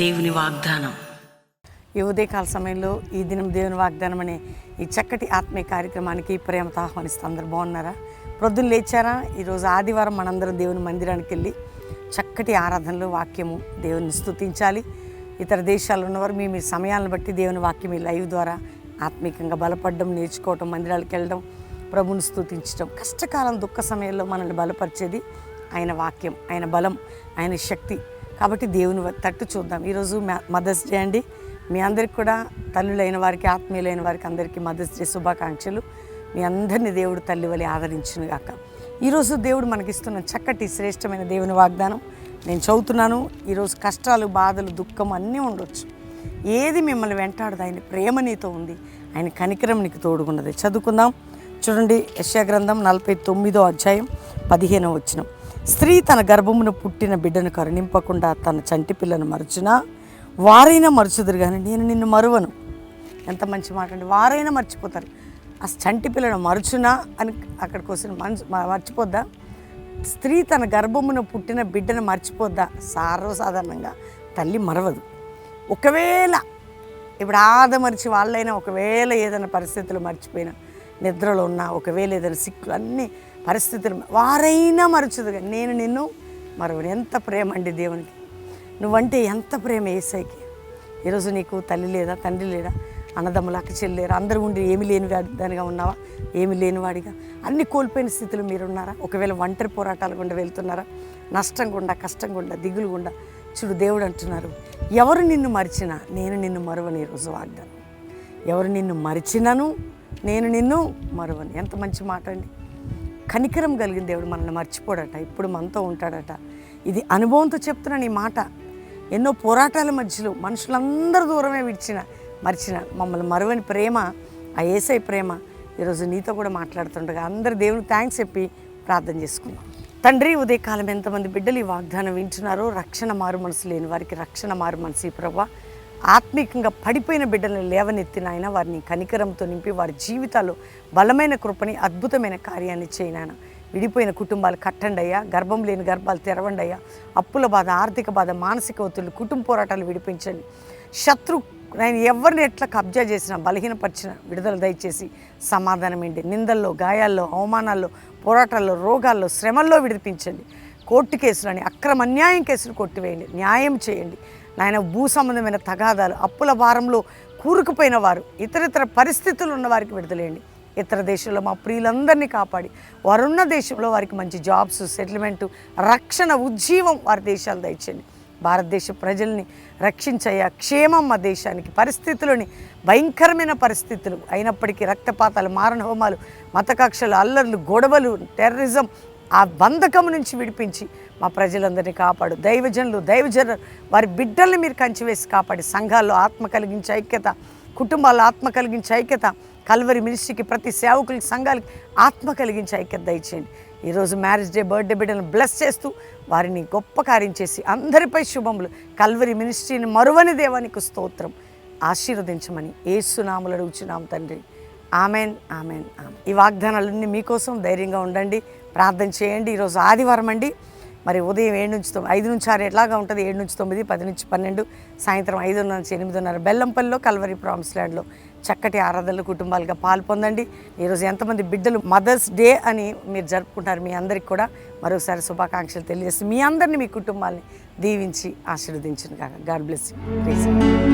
దేవుని వాగ్దానం. ఈ ఉదయకాల సమయంలో ఈ దినం దేవుని వాగ్దానం అనే ఈ చక్కటి ఆత్మీయ కార్యక్రమానికి ప్రేమతో ఆహ్వానిస్తూ అందరూ బాగున్నారా? ప్రొద్దున లేచారా? ఈరోజు ఆదివారం మనందరం దేవుని మందిరానికి వెళ్ళి చక్కటి ఆరాధనలు వాక్యము దేవుని స్తుతించాలి. ఇతర దేశాల్లో ఉన్నవారు మీ సమయాలను బట్టి దేవుని వాక్యం ఈ లైవ్ ద్వారా ఆత్మీయంగా బలపడడం, నేర్చుకోవటం, మందిరాలకు వెళ్ళడం, ప్రభుని స్తుతించడం. కష్టకాలం దుఃఖ సమయంలో మనల్ని బలపరిచేది ఆయన వాక్యం, ఆయన బలం, ఆయన శక్తి. కాబట్టి దేవుని తట్టు చూద్దాం. ఈరోజు మదర్స్ డే అండి. మీ అందరికి కూడా తల్లులైన వారికి, ఆత్మీయులైన వారికి అందరికీ మదర్స్ డే శుభాకాంక్షలు. మీ అందరినీ దేవుడు తల్లి వలె ఆదరించును గాక. ఈరోజు దేవుడు మనకిస్తున్న చక్కటి శ్రేష్టమైన దేవుని వాగ్దానం నేను చదువుతున్నాను. ఈరోజు కష్టాలు, బాధలు, దుఃఖం అన్నీ ఉండొచ్చు. ఏది మిమ్మల్ని వెంటాడదు. ఆయన ప్రేమ నీతో ఉంది, ఆయన కనికరం నీకు తోడుకున్నది. చదువుకుందాం. చూడండి, యెషయా గ్రంథం 49వ అధ్యాయం 15వ వచనం. స్త్రీ తన గర్భమును పుట్టిన బిడ్డను కరుణింపకుండా తన చంటి పిల్లను మరచునా వారైనా మరచుదురు కానీ నేను నిన్ను మరువను. ఎంత మంచి మాట అండి. వారైనా మర్చిపోతారు. ఆ చంటి పిల్లను మరచునా అని అక్కడికి వస్తున్న మర్చిపోద్దా? స్త్రీ తన గర్భమును పుట్టిన బిడ్డను మర్చిపోద్దా? సర్వసాధారణంగా తల్లి మరవదు. ఒకవేళ ఇప్పుడు ఆదమరిచి వాళ్ళైనా ఒకవేళ ఏదైనా పరిస్థితులు మర్చిపోయినా, నిద్రలో ఉన్నా, ఒకవేళ ఏదైనా సిక్కులు, అన్ని పరిస్థితులు వారైనా మరచుదు కానీ నేను నిన్ను మరవను. ఎంత ప్రేమ అండి దేవునికి. నువ్వంటే ఎంత ప్రేమ యేసయ్యకి. ఈరోజు నీకు తల్లి లేదా, తండ్రి లేదా, అన్నదమ్ములు, అక్క చెల్లేరు, అందరూ ఉండి ఏమి లేని దానిగా ఉన్నావా? ఏమి లేనివాడిగా అన్ని కోల్పోయిన స్థితిలో మీరున్నారా? ఒకవేళ ఒంటరి పోరాటాలు గుండా వెళ్తున్నారా? నష్టం గుండా, కష్టం గుండా, దిగులు గుండా. చూడు, దేవుడు అంటున్నారు, ఎవరు నిన్ను మరిచినా నేను నిన్ను మరువను. ఈరోజు వాగ్దానం, ఎవరు నిన్ను మరిచినాను నేను నిన్ను మరువను. ఎంత మంచి మాట అండి. కనికరం కలిగిన దేవుడు మనల్ని మర్చిపోడట, ఇప్పుడు మనతో ఉంటాడట. ఇది అనుభవంతో చెప్తున్నాను ఈ మాట. ఎన్నో పోరాటాల మధ్యలో మనుషులందరూ దూరమే మర్చిన మమ్మల్ని మరువని ప్రేమ, ఆ యేసయ్య ప్రేమ ఈరోజు నీతో కూడా మాట్లాడుతుండగా అందరు దేవునికి థ్యాంక్స్ చెప్పి ప్రార్థన చేసుకున్నాం. తండ్రి, ఉదయకాలం ఎంతమంది బిడ్డలు ఈ వాగ్దానం వింటున్నారో, రక్షణ మారు మనసు లేని వారికి రక్షణ మారు మనసు. ప్రభువా, ఆత్మీకంగా పడిపోయిన బిడ్డలను లేవనెత్తిన ఆయన వారిని కనికరంతో నింపి వారి జీవితాల్లో బలమైన కృపని, అద్భుతమైన కార్యాన్ని చేయనాయన. విడిపోయిన కుటుంబాలు కట్టండి అయ్యా. గర్భం లేని గర్భాలు తెరవండి అయ్యా. అప్పుల బాధ, ఆర్థిక బాధ, మానసిక ఒత్తిళ్లు, కుటుంబ పోరాటాలు విడిపించండి. శత్రు నేను ఎవరిని ఎట్లా కబ్జా చేసినా, బలహీనపరిచిన విడుదల దయచేసి సమాధానం ఏంటి. నిందల్లో, గాయాల్లో, అవమానాల్లో, పోరాటాల్లో, రోగాల్లో, శ్రమల్లో విడిపించండి. కోర్టు కేసులని, అక్రమ అన్యాయం కేసులు కొట్టివేయండి. న్యాయం చేయండి నాయన. భూ సంబంధమైన తగాదాలు, అప్పుల భారంలో కూరుకుపోయిన వారు, ఇతరితర పరిస్థితులు ఉన్న వారికి విడుదలేయండి. ఇతర దేశంలో మా ప్రియులందరినీ కాపాడి వారున్న దేశంలో వారికి మంచి జాబ్స్, సెటిల్మెంటు, రక్షణ, ఉజ్జీవం వారి దేశాలు దయచేయండి. భారతదేశ ప్రజల్ని రక్షించయ్యా. క్షేమం మా దేశానికి. పరిస్థితులని, భయంకరమైన పరిస్థితులు అయినప్పటికీ రక్తపాతాలు, మారణ హోమాలు, మతకక్షలు, అల్లర్లు, గొడవలు, టెర్రరిజం, ఆ బంధకం నుంచి విడిపించి మా ప్రజలందరినీ కాపాడు. దైవజనులు వారి బిడ్డల్ని మీరు కంచివేసి కాపాడి, సంఘాల్లో ఆత్మ కలిగించే ఐక్యత, కుటుంబాల్లో ఆత్మ కలిగించే ఐక్యత, కల్వరి మినిస్ట్రీకి, ప్రతి సేవకులకి, సంఘాలకి ఆత్మ కలిగించే ఐక్యత దయచేయండి. ఈరోజు మ్యారేజ్ డే, బర్త్డే బిడ్డలను బ్లెస్ చేస్తూ వారిని గొప్ప కార్యం చేసి అందరిపై శుభములు. కల్వరి మినిస్ట్రీని మరువని దేవానికి స్తోత్రం. ఆశీర్వదించమని యేసు నామములో అడుగుచున్నాం తండ్రి. Amen, amen, amen. ఈ వాగ్దానాలన్నీ మీకోసం. ధైర్యంగా ఉండండి, ప్రార్థన చేయండి. ఈరోజు ఆదివారం అండి. మరి ఉదయం 7 నుంచి 9, 5 నుంచి 6 ఎట్లాగా ఉంటుంది, 7 నుంచి 9, 10 నుంచి 12, సాయంత్రం 5:30 నుంచి 8:30 బెల్లంపల్లిలో కల్వరి ప్రామిస్ ల్యాండ్లో చక్కటి ఆరాధనలు కుటుంబాలుగా పాల్పొందండి. ఈరోజు ఎంతమంది బిడ్డలు మదర్స్ డే అని మీరు జరుపుకుంటారు, మీ అందరికి కూడా మరొకసారి శుభాకాంక్షలు తెలియజేసి మీ అందరినీ, మీ కుటుంబాలని దీవించి ఆశీర్వదించును కాక. God bless you.